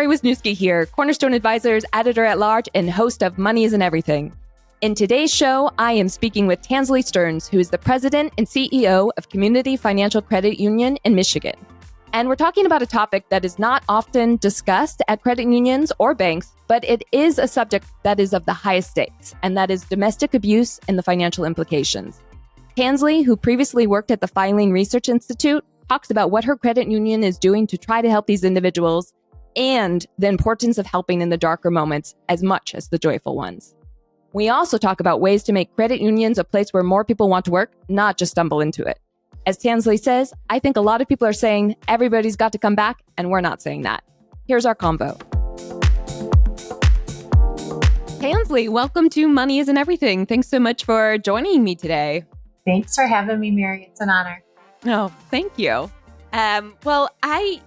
Wisniewski here, Cornerstone Advisors editor-at-large and host of Money Isn't Everything. In today's show, I am speaking with Tansley Stearns, who is the president and CEO of Community Financial Credit Union in Michigan. And we're talking about a topic that is not often discussed at credit unions or banks, but it is a subject that is of the highest stakes, and that is domestic abuse and the financial implications. Tansley, who previously worked at the Filing Research Institute, talks about what her credit union is doing to try to help these individuals and the importance of helping in the darker moments as much as the joyful ones. We also talk about ways to make credit unions a place where more people want to work, not just stumble into it. As Tansley says, I think a lot of people are saying everybody's got to come back, and we're not saying that. Here's our convo. Tansley, welcome to Money Isn't Everything. Thanks so much for joining me today. Thanks for having me, Mary. It's an honor. Oh, thank you. Well, I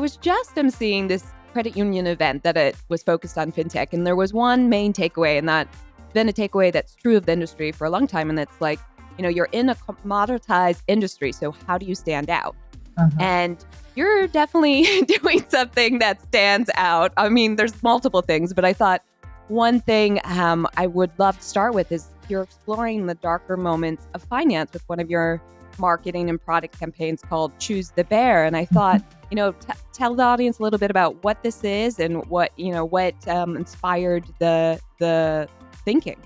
was just emceeing this credit union event that it was focused on fintech, and there was one main takeaway, and that's been a takeaway that's true of the industry for a long time, and it's like, you're in a commoditized industry, so how do you stand out? And you're definitely doing something that stands out. I mean, there's multiple things, but I thought one thing I would love to start with is you're exploring the darker moments of finance with one of your marketing and product campaigns called Choose the Bear. And I thought, tell the audience a little bit about what this is and what inspired the thinking.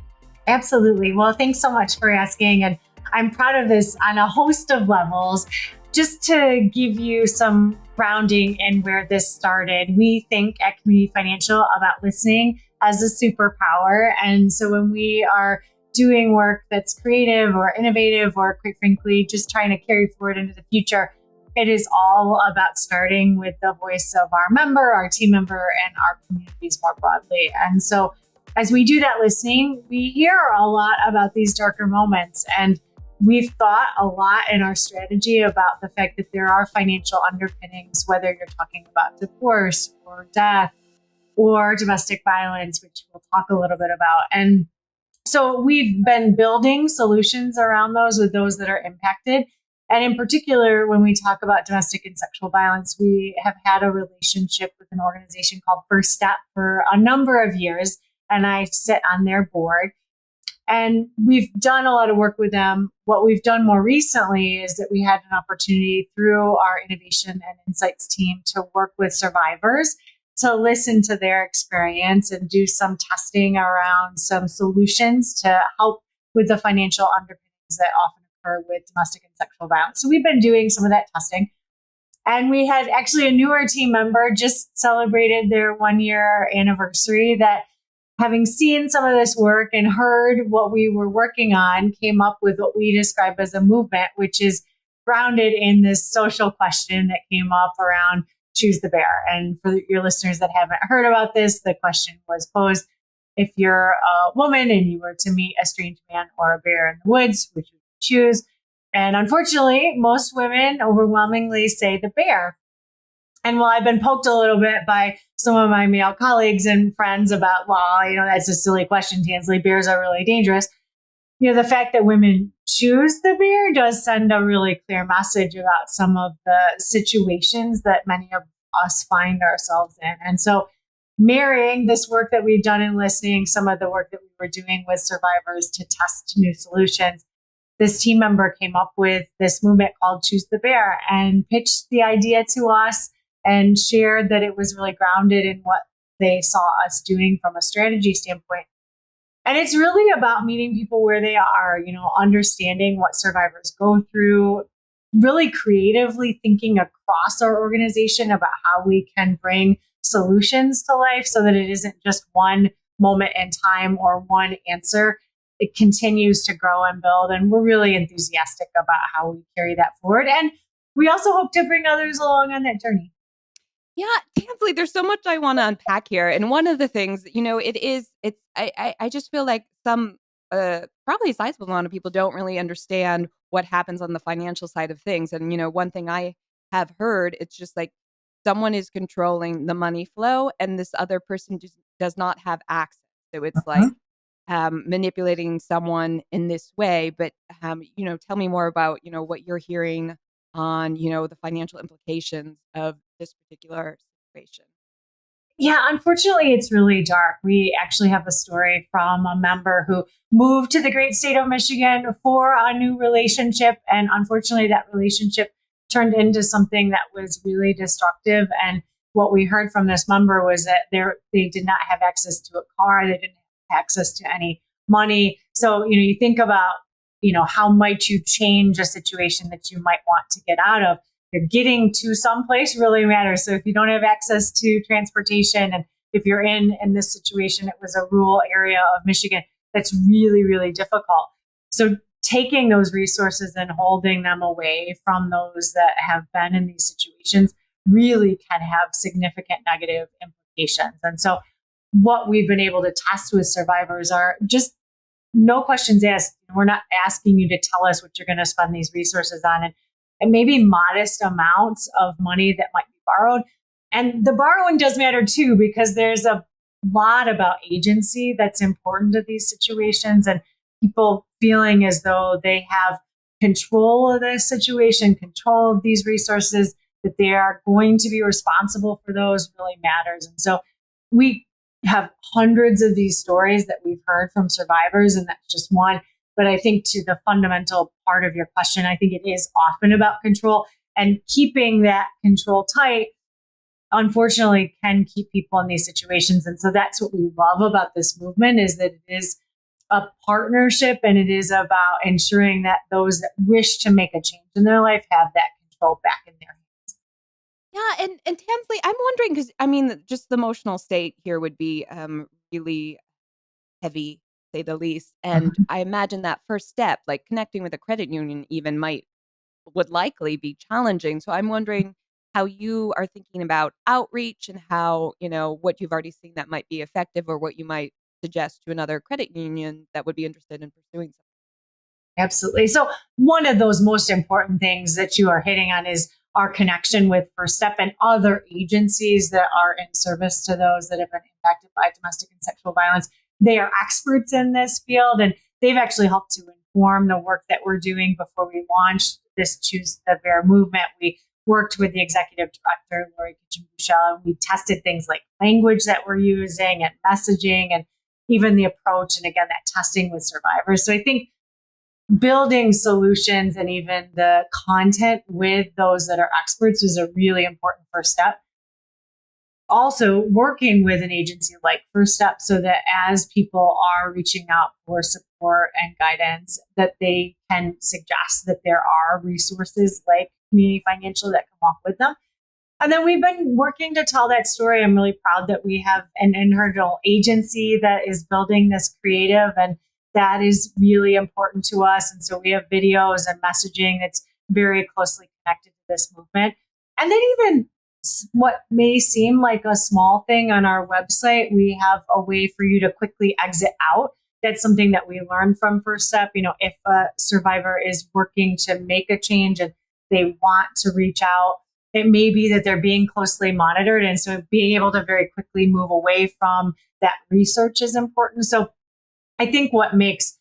Absolutely. Well, thanks so much for asking. And I'm proud of this on a host of levels. Just to give you some grounding in where this started, we think at Community Financial about listening as a superpower. And so when we are doing work that's creative or innovative or, quite frankly, just trying to carry forward into the future, it is all about starting with the voice of our member, our team member, and our communities more broadly. And so as we do that listening, we hear a lot about these darker moments. And we've thought a lot in our strategy about the fact that there are financial underpinnings, whether you're talking about divorce or death or domestic violence, which we'll talk a little bit about. And so we've been building solutions around those with those that are impacted. And in particular, when we talk about domestic and sexual violence, we have had a relationship with an organization called First Step for a number of years. And I sit on their board. And we've done a lot of work with them. What we've done more recently is that we had an opportunity through our innovation and insights team to work with survivors to listen to their experience and do some testing around some solutions to help with the financial underpinnings that often occur with domestic and sexual violence. So we've been doing some of that testing. And we had actually a newer team member just celebrated their 1-year anniversary that, having seen some of this work and heard what we were working on, came up with what we describe as a movement, which is grounded in this social question that came up around Choose the Bear. And for your listeners that haven't heard about this, the question was posed: if you're a woman and you were to meet a strange man or a bear in the woods, which would you choose? And unfortunately, most women overwhelmingly say the bear. And while I've been poked a little bit by some of my male colleagues and friends about, that's a silly question, Tansley, bears are really dangerous. The fact that women choose the bear does send a really clear message about some of the situations that many of us find ourselves in. And so marrying this work that we've done in listening, some of the work that we were doing with survivors to test new solutions, this team member came up with this movement called Choose the Bear and pitched the idea to us and shared that it was really grounded in what they saw us doing from a strategy standpoint. And it's really about meeting people where they are, understanding what survivors go through, really creatively thinking across our organization about how we can bring solutions to life so that it isn't just one moment in time or one answer. It continues to grow and build. And we're really enthusiastic about how we carry that forward. And we also hope to bring others along on that journey. Yeah, Tansley, there's so much I want to unpack here. And one of the things, I just feel like some, probably a sizable amount of people don't really understand what happens on the financial side of things. And, one thing I have heard, it's just like someone is controlling the money flow and this other person just does not have access. So it's like manipulating someone in this way. But, tell me more about, what you're hearing on, the financial implications of this particular situation. Yeah, unfortunately, it's really dark. We actually have a story from a member who moved to the great state of Michigan for a new relationship. And unfortunately, that relationship turned into something that was really destructive. And what we heard from this member was that they did not have access to a car, they didn't have access to any money. So, you think about, how might you change a situation that you might want to get out of? Getting to some place really matters. So if you don't have access to transportation, and if you're in this situation, it was a rural area of Michigan, that's really, really difficult. So taking those resources and holding them away from those that have been in these situations really can have significant negative implications. And so what we've been able to test with survivors are just no questions asked. We're not asking you to tell us what you're going to spend these resources on. And maybe modest amounts of money that might be borrowed. And the borrowing does matter too, because there's a lot about agency that's important to these situations, and people feeling as though they have control of the situation, control of these resources, that they are going to be responsible for those really matters. And so we have hundreds of these stories that we've heard from survivors, and that's just one. But I think to the fundamental part of your question, I think it is often about control, and keeping that control tight, unfortunately, can keep people in these situations. And so that's what we love about this movement, is that it is a partnership, and it is about ensuring that those that wish to make a change in their life have that control back in their hands. Yeah, and Tansley, I'm wondering, because just the emotional state here would be really heavy, say the least. And Mhm. I imagine that first step, like connecting with a credit union, even would likely be challenging. So I'm wondering how you are thinking about outreach, and how, what you've already seen that might be effective, or what you might suggest to another credit union that would be interested in pursuing something. Absolutely. So one of those most important things that you are hitting on is our connection with First Step and other agencies that are in service to those that have been impacted by domestic and sexual violence. They are experts in this field, and they've actually helped to inform the work that we're doing. Before we launched this Choose the Bear movement, we worked with the executive director, Lori Kitchen-Bushell, and we tested things like language that we're using and messaging, and even the approach, and again, that testing with survivors. So I think building solutions and even the content with those that are experts is a really important first step. Also, working with an agency like First Step, so that as people are reaching out for support and guidance, that they can suggest that there are resources like Community Financial that can walk with them. And then we've been working to tell that story. I'm really proud that we have an internal agency that is building this creative, and that is really important to us. And so we have videos and messaging that's very closely connected to this movement. And then even what may seem like a small thing on our website, we have a way for you to quickly exit out. That's something that we learned from First Step. If a survivor is working to make a change and they want to reach out, it may be that they're being closely monitored. And so being able to very quickly move away from that research is important. So I think what makes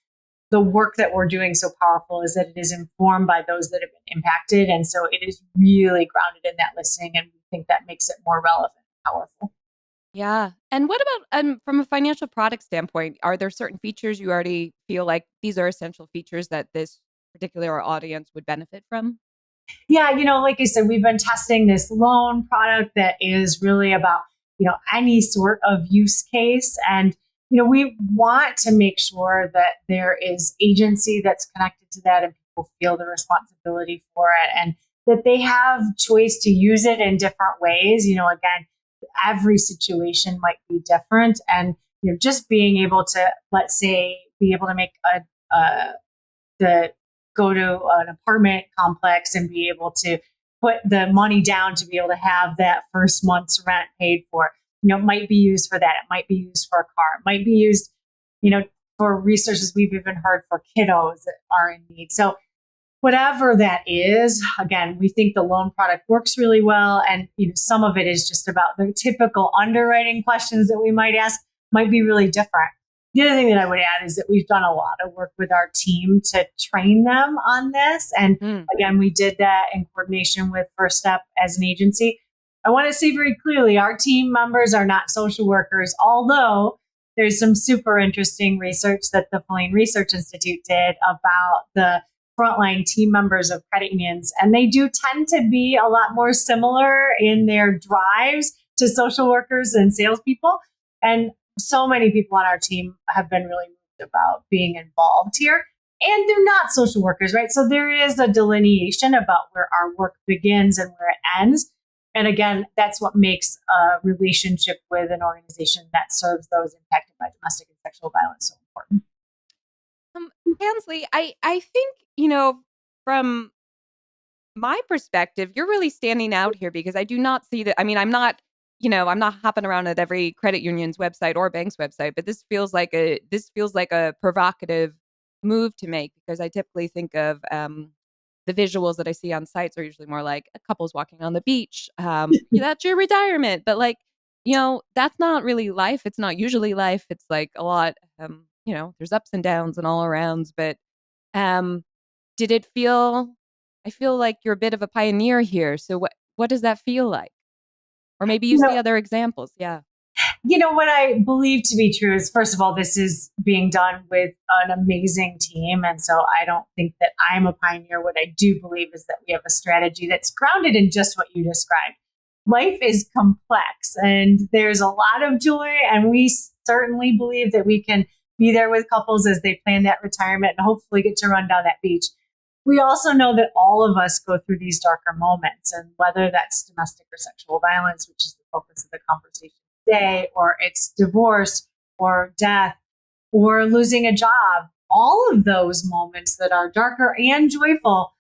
the work that we're doing so powerful is that it is informed by those that have been impacted. And so it is really grounded in that listening. And we think that makes it more relevant and powerful. Yeah. And what about from a financial product standpoint? Are there certain features you already feel like these are essential features that this particular audience would benefit from? Yeah, like I said, we've been testing this loan product that is really about, any sort of use case. And, we want to make sure that there is agency that's connected to that, and people feel the responsibility for it, and that they have choice to use it in different ways. Again, every situation might be different. And, just being able to, let's say, be able to make the go to an apartment complex and be able to put the money down to be able to have that first month's rent paid for. It might be used for that. It might be used for a car. It might be used, for resources. We've even heard for kiddos that are in need. So whatever that is, again, we think the loan product works really well. And some of it is just about the typical underwriting questions that we might ask might be really different. The other thing that I would add is that we've done a lot of work with our team to train them on this. And Mm. again, we did that in coordination with First Step as an agency. I want to say very clearly, our team members are not social workers, although there's some super interesting research that the Fellaini Research Institute did about the frontline team members of credit unions. And they do tend to be a lot more similar in their drives to social workers and salespeople. And so many people on our team have been really moved about being involved here. And they're not social workers, right? So there is a delineation about where our work begins and where it ends. And again, that's what makes a relationship with an organization that serves those impacted by domestic and sexual violence so important. Tansley, I think, from my perspective, you're really standing out here because I do not see that. I mean, I'm not hopping around at every credit union's website or bank's website, but this feels like a provocative move to make, because I typically think of the visuals that I see on sites are usually more like couples walking on the beach. That's your retirement, but that's not really life. It's not usually life. It's like a lot. There's ups and downs and all arounds. But did it feel? I feel like you're a bit of a pioneer here. So what does that feel like? Or maybe you see other examples. Yeah. What I believe to be true is, first of all, this is being done with an amazing team. And so I don't think that I'm a pioneer. What I do believe is that we have a strategy that's grounded in just what you described. Life is complex and there's a lot of joy. And we certainly believe that we can be there with couples as they plan that retirement and hopefully get to run down that beach. We also know that all of us go through these darker moments, and whether that's domestic or sexual violence, which is the focus of the conversation today, or it's divorce or death or losing a job, all of those moments that are darker and joyful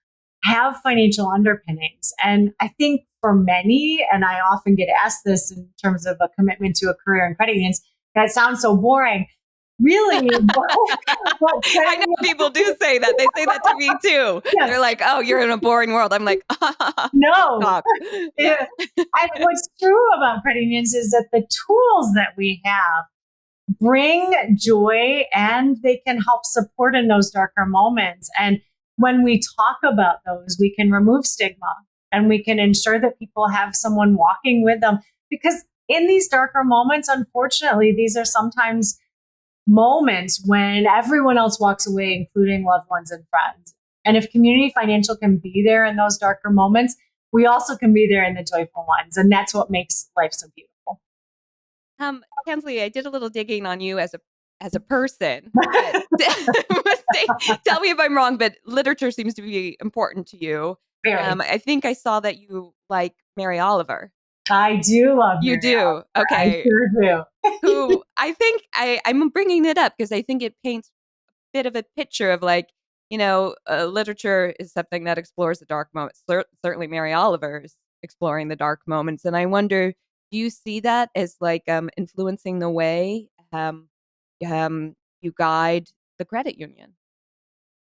have financial underpinnings. And I think for many, and I often get asked this in terms of a commitment to a career in credit unions, that sounds so boring. Really? I know people do say that. They say that to me too. Yes. They're like, oh, you're in a boring world. I'm like, no. Yeah. And what's true about credit unions is that the tools that we have bring joy and they can help support in those darker moments. And when we talk about those, we can remove stigma and we can ensure that people have someone walking with them. Because in these darker moments, unfortunately, these are sometimes moments when everyone else walks away, including loved ones and friends. And if Community Financial can be there in those darker moments, we also can be there in the joyful ones. And that's what makes life so beautiful. Tansley, I did a little digging on you as a person. Tell me if I'm wrong, but literature seems to be important to you. I think I saw that you like Mary Oliver. I do love you. Do Oliver. okay? I sure do. Who I think I'm bringing it up because I think it paints a bit of a picture of literature is something that explores the dark moments. Certainly, Mary Oliver is exploring the dark moments, and I wonder, do you see that as influencing the way you guide the credit union?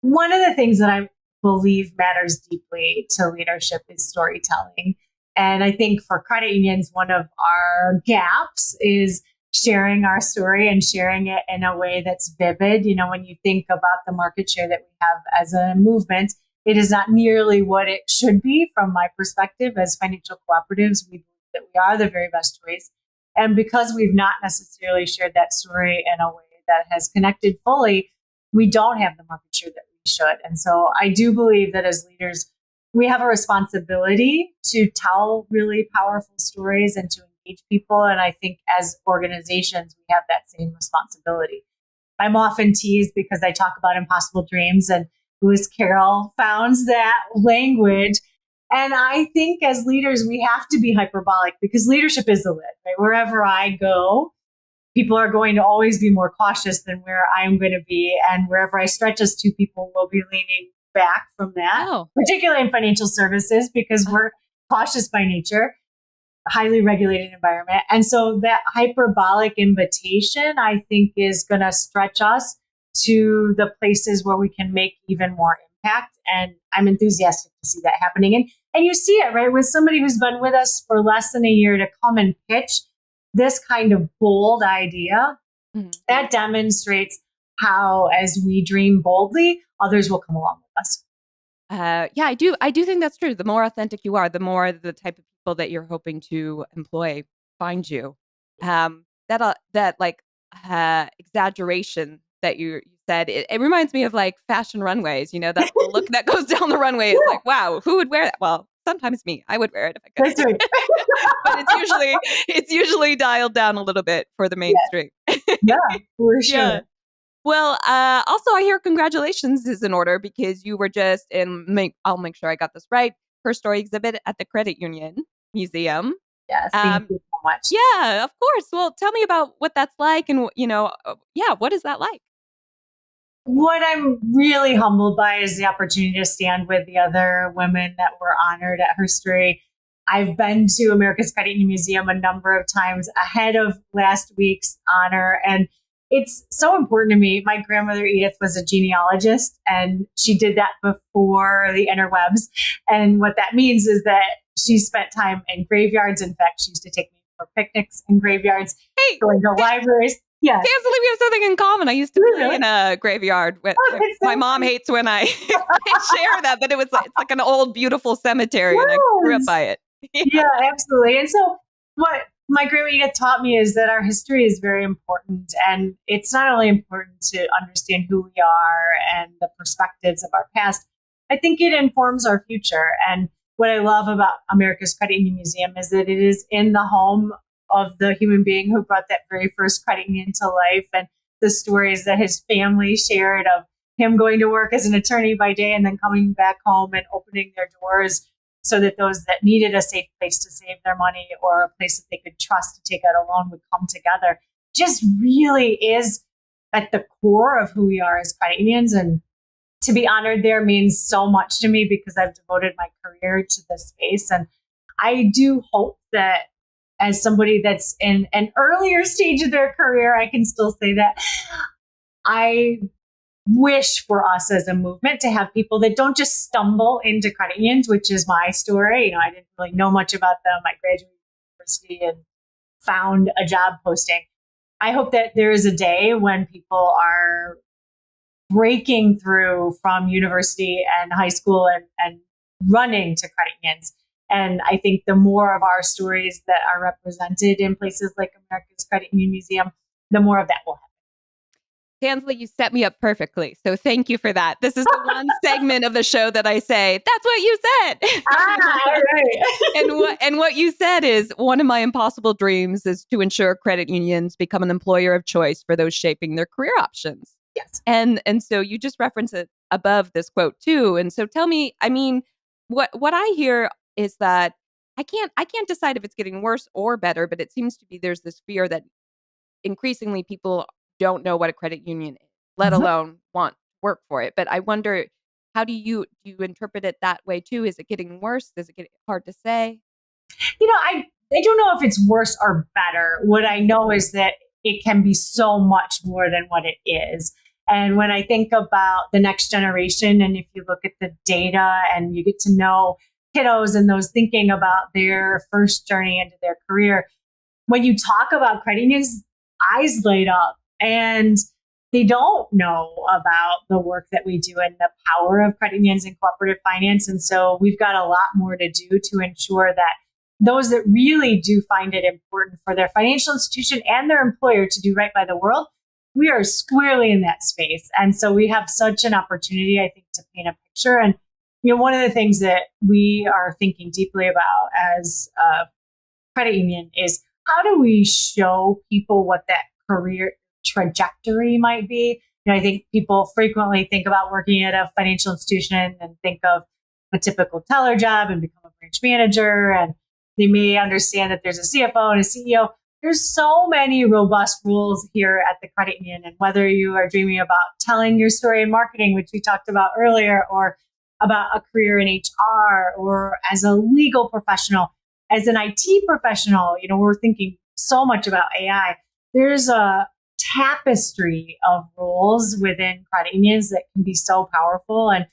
One of the things that I believe matters deeply to leadership is storytelling. And I think for credit unions, one of our gaps is sharing our story and sharing it in a way that's vivid. When you think about the market share that we have as a movement, it is not nearly what it should be from my perspective. As financial cooperatives, we believe that we are the very best choice. And because we've not necessarily shared that story in a way that has connected fully, we don't have the market share that we should. And so I do believe that as leaders, we have a responsibility to tell really powerful stories and to engage people. And I think as organizations, we have that same responsibility. I'm often teased because I talk about impossible dreams, and Lewis Carroll founds that language. And I think as leaders, we have to be hyperbolic because leadership is the lid, right? Wherever I go, people are going to always be more cautious than where I'm going to be. And wherever I stretch us to, people will be leaning back from that, particularly in financial services, because we're cautious by nature, highly regulated environment. And so that hyperbolic invitation, I think, is going to stretch us to the places where we can make even more impact. And I'm enthusiastic to see that happening. And you see it, right, with somebody who's been with us for less than a year to come and pitch this kind of bold idea, that demonstrates how, as we dream boldly, others will come along with us. I do think that's true. The more authentic you are, the more the type of people that you're hoping to employ find you. Exaggeration that you said, it reminds me of like fashion runways. That the look that goes down the runway is like, wow, who would wear that? Well, sometimes me, I would wear it if I could. That's right. But it's usually dialed down a little bit for the mainstream. Yeah, for sure. Yeah. Well, also I hear congratulations is in order because you were just I'll make sure I got this right. Her story exhibit at the Credit Union Museum. Yes, thank you so much. Yeah, of course. Well, tell me about what that's like, and what is that like? What I'm really humbled by is the opportunity to stand with the other women that were honored at her story. I've been to America's Credit Union Museum a number of times ahead of last week's honor, and it's so important to me. My grandmother Edith was a genealogist, and she did that before the interwebs. And what that means is that she spent time in graveyards. In fact, she used to take me for picnics in graveyards, going to libraries. Yeah. Can't believe we have something in common. I used to be in a graveyard. My mom hates when I share that, but it's like an old, beautiful cemetery, and I grew up by it. Yeah, absolutely. And so what my grandma Edith taught me is that our history is very important. And it's not only important to understand who we are and the perspectives of our past, I think it informs our future. And what I love about America's Credit Union Museum is that it is in the home of the human being who brought that very first credit union to life, and the stories that his family shared of him going to work as an attorney by day and then coming back home and opening their doors so that those that needed a safe place to save their money or a place that they could trust to take out a loan would come together. Just really is at the core of who we are as credit unions. And to be honored there means so much to me because I've devoted my career to this space. And I do hope that as somebody that's in an earlier stage of their career, I can still say that I wish for us as a movement to have people that don't just stumble into credit unions, which is my story. I didn't really know much about them. I graduated university and found a job posting. I hope that there is a day when people are breaking through from university and high school and running to credit unions. And I think the more of our stories that are represented in places like America's Credit Union Museum, the more of that will happen. Tansley, you set me up perfectly. So thank you for that. This is the one segment of the show that I say, that's what you said. Right. And what you said is one of my impossible dreams is to ensure credit unions become an employer of choice for those shaping their career options. Yes. And so you just reference it above this quote too. And so tell me, what I hear is that I can't decide if it's getting worse or better, but it seems to be there's this fear that increasingly people don't know what a credit union is, let alone want to work for it. But I wonder, how do you interpret it that way too? Is it getting worse? Is it getting hard to say? I don't know if it's worse or better. What I know is that it can be so much more than what it is. And when I think about the next generation, and if you look at the data and you get to know kiddos and those thinking about their first journey into their career, when you talk about credit unions, eyes light up, and they don't know about the work that we do and the power of credit unions and cooperative finance. And so we've got a lot more to do to ensure that those that really do find it important for their financial institution and their employer to do right by the world, we are squarely in that space. And so we have such an opportunity, I think, to paint a picture. And one of the things that we are thinking deeply about as a credit union is how do we show people what that career trajectory might be? I think people frequently think about working at a financial institution and think of a typical teller job and become a branch manager. And they may understand that there's a CFO and a CEO. There's so many robust rules here at the credit union. And whether you are dreaming about telling your story in marketing, which we talked about earlier, or about a career in HR, or as a legal professional, as an IT professional, we're thinking so much about AI. There's a tapestry of roles within credit unions that can be so powerful. And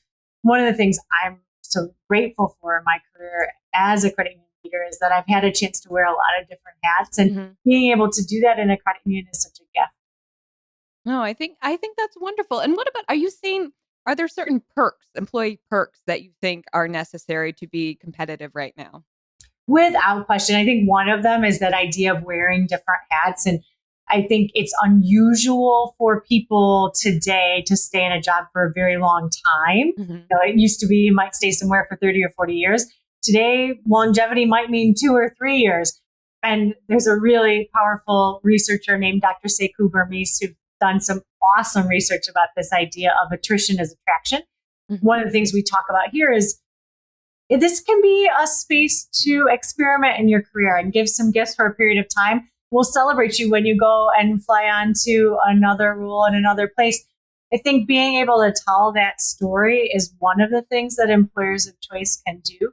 one of the things I'm so grateful for in my career as a credit union leader is that I've had a chance to wear a lot of different hats, and being able to do that in a credit union is such a gift. No, I think that's wonderful. And what about, are there certain perks, employee perks that you think are necessary to be competitive right now? Without question. I think one of them is that idea of wearing different hats. And I think it's unusual for people today to stay in a job for a very long time. It used to be you might stay somewhere for 30 or 40 years. Today, longevity might mean 2 or 3 years. And there's a really powerful researcher named Dr. Sekou Burmese who's done some awesome research about this idea of attrition as attraction. One of the things we talk about here is this can be a space to experiment in your career and give some gifts for a period of time. We'll celebrate you when you go and fly on to another role in another place. I think being able to tell that story is one of the things that employers of choice can do.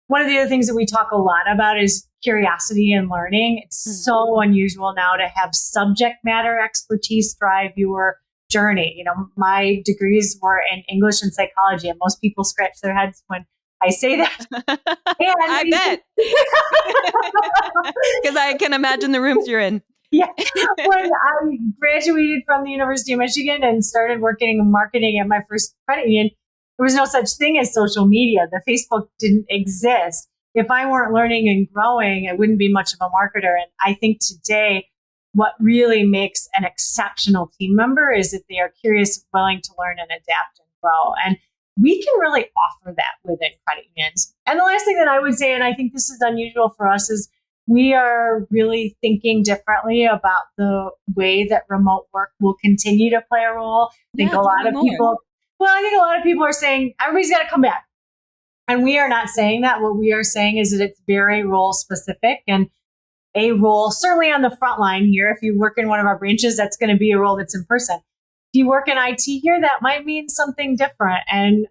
One of the other things that we talk a lot about is curiosity and learning. It's so unusual now to have subject matter expertise drive your journey. My degrees were in English and psychology, and most people scratch their heads when I say that. I bet. Because I can imagine the rooms you're in. Yeah. When I graduated from the University of Michigan and started working in marketing at my first credit union, there was no such thing as social media. The Facebook didn't exist. If I weren't learning and growing, I wouldn't be much of a marketer. And I think today, what really makes an exceptional team member is that they are curious, willing to learn and adapt and grow. And we can really offer that within credit unions. And the last thing that I would say, and I think this is unusual for us, is we are really thinking differently about the way that remote work will continue to play a role. I think a lot of people are saying everybody's got to come back. And we are not saying that. What we are saying is that it's very role specific, and a role, certainly on the front line here, if you work in one of our branches, that's going to be a role that's in person. If you work in IT here, that might mean something different. And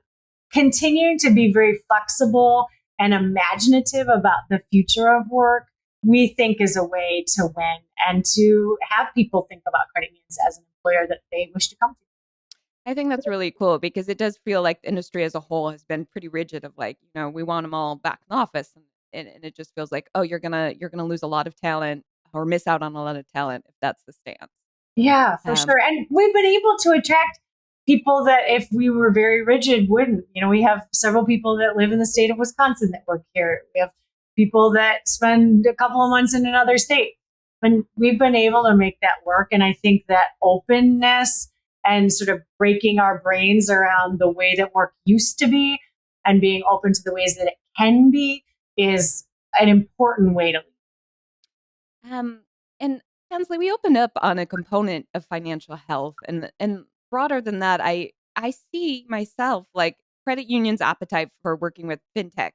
continuing to be very flexible and imaginative about the future of work, we think is a way to win and to have people think about credit unions as an employer that they wish to come to. I think that's really cool because it does feel like the industry as a whole has been pretty rigid of like, we want them all back in the office. And it just feels like, you're gonna lose a lot of talent or miss out on a lot of talent if that's the stance. Yeah, for sure. And we've been able to attract people that if we were very rigid, wouldn't. We have several people that live in the state of Wisconsin that work here. We have people that spend a couple of months in another state. And we've been able to make that work. And I think that openness and sort of breaking our brains around the way that work used to be and being open to the ways that it can be is an important way to live. And Tansley, we opened up on a component of financial health, and broader than that, I see myself like credit unions' appetite for working with fintech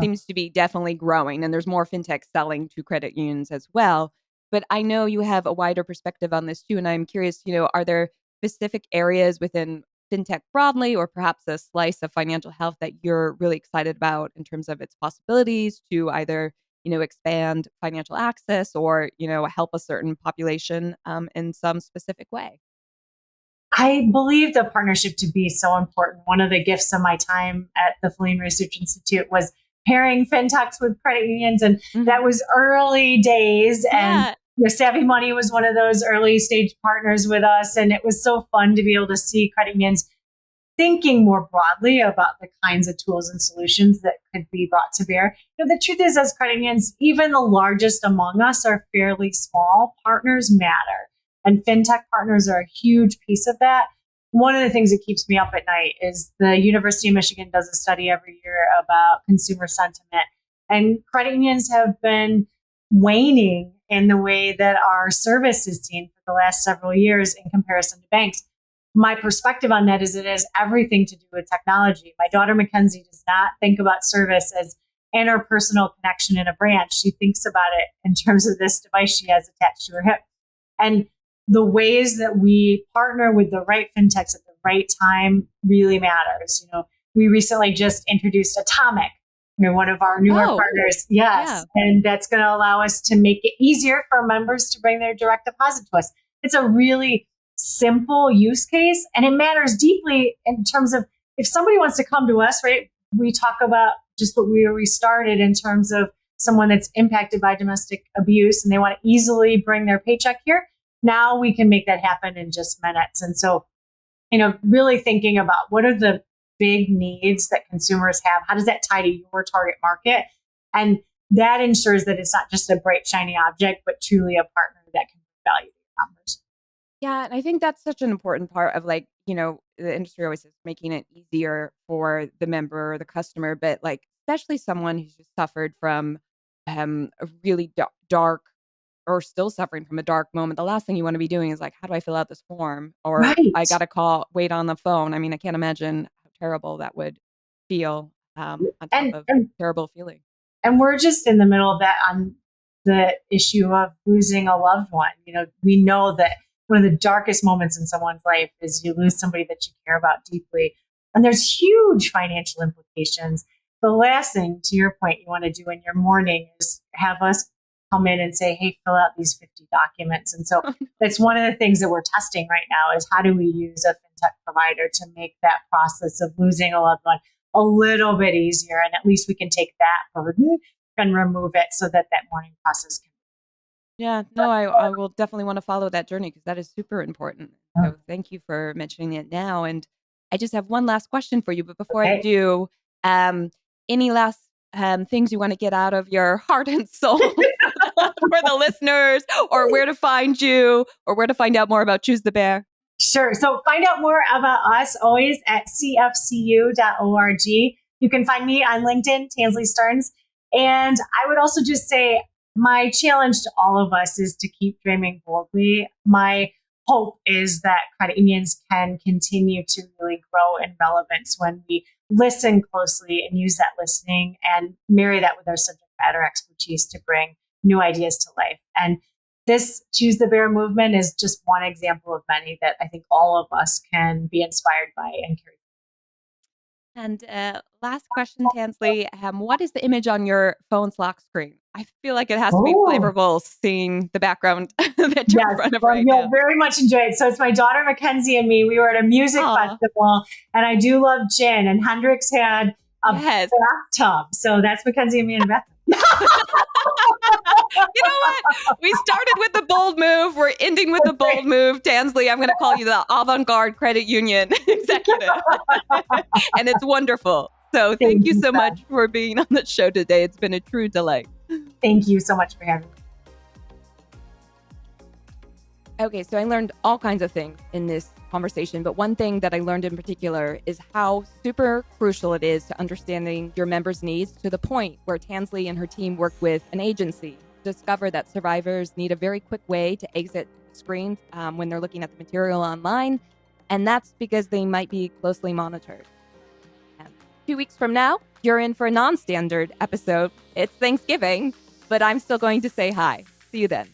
seems to be definitely growing, and there's more fintech selling to credit unions as well. But I know you have a wider perspective on this too, and I'm curious, are there specific areas within fintech broadly, or perhaps a slice of financial health that you're really excited about in terms of its possibilities to either, expand financial access or, help a certain population in some specific way? I believe the partnership to be so important. One of the gifts of my time at the Feline Research Institute was pairing fintechs with credit unions. And that was early days. And Savvy Money was one of those early stage partners with us. And it was so fun to be able to see credit unions thinking more broadly about the kinds of tools and solutions that could be brought to bear. The truth is, as credit unions, even the largest among us are fairly small. Partners matter. And fintech partners are a huge piece of that. One of the things that keeps me up at night is the University of Michigan does a study every year about consumer sentiment. And credit unions have been waning in the way that our service is seen for the last several years in comparison to banks. My perspective on that is it has everything to do with technology. My daughter, Mackenzie, does not think about service as interpersonal connection in a branch. She thinks about it in terms of this device she has attached to her hip. And the ways that we partner with the right fintechs at the right time really matters. We recently just introduced Atomic, one of our newer partners. Yes. Yeah. And that's going to allow us to make it easier for members to bring their direct deposit to us. It's a really simple use case, and it matters deeply in terms of if somebody wants to come to us, right? We talk about just what we started in terms of someone that's impacted by domestic abuse and they want to easily bring their paycheck here. Now we can make that happen in just minutes. And so, really thinking about what are the big needs that consumers have? How does that tie to your target market? And that ensures that it's not just a bright, shiny object, but truly a partner that can value the members. Yeah, and I think that's such an important part of the industry always is making it easier for the member or the customer, but especially someone who's just suffered from a really dark or still suffering from a dark moment. The last thing you want to be doing is how do I fill out this form? Or I Right. got to wait on the phone. I mean, I can't imagine how terrible that would feel on top And, of and terrible feeling. And we're just in the middle of that on the issue of losing a loved one. We know that one of the darkest moments in someone's life is you lose somebody that you care about deeply. And there's huge financial implications. The last thing, to your point, you want to do in your mourning is have us come in and say, hey, fill out these 50 documents. And so that's one of the things that we're testing right now is how do we use a fintech provider to make that process of losing a loved one a little bit easier, and at least we can take that burden and remove it so that mourning process can. Yeah, no, I will definitely want to follow that journey because that is super important. So thank you for mentioning it now. And I just have one last question for you. But before I Okay. do, any last things you want to get out of your heart and soul for the listeners, or where to find you, or where to find out more about Choose the Bear? Sure. So find out more about us always at cfcu.org. You can find me on LinkedIn, Tansley Stearns. And I would also just say my challenge to all of us is to keep dreaming boldly. My hope is that credit unions can continue to really grow in relevance when we listen closely and use that listening and marry that with our subject matter expertise to bring new ideas to life. And this Choose the Bear movement is just one example of many that I think all of us can be inspired by and carry. And last question, Tansley, what is the image on your phone's lock screen? I feel like it has to be Oh, flavorful seeing the background that you're in yes. front of Well, right you'll now. very much enjoy it. So it's my daughter Mackenzie and me. We were at a music Aw, festival, and I do love gin. And Hendrix had a yes. bathtub, so that's Mackenzie and me in a bathtub. You know what? We started with the bold move. We're ending with the bold move. Tansley, I'm going to call you the avant-garde credit union executive. And it's wonderful. So thank Thank you you, so Beth. much for being on the show today. It's been a true delight. Thank you so much for having me. Okay, so I learned all kinds of things in this conversation, but one thing that I learned in particular is how super crucial it is to understanding your members' needs, to the point where Tansley and her team worked with an agency to discover that survivors need a very quick way to exit screens when they're looking at the material online, and that's because they might be closely monitored. 2 weeks from now, you're in for a non-standard episode. It's Thanksgiving, but I'm still going to say hi. See you then.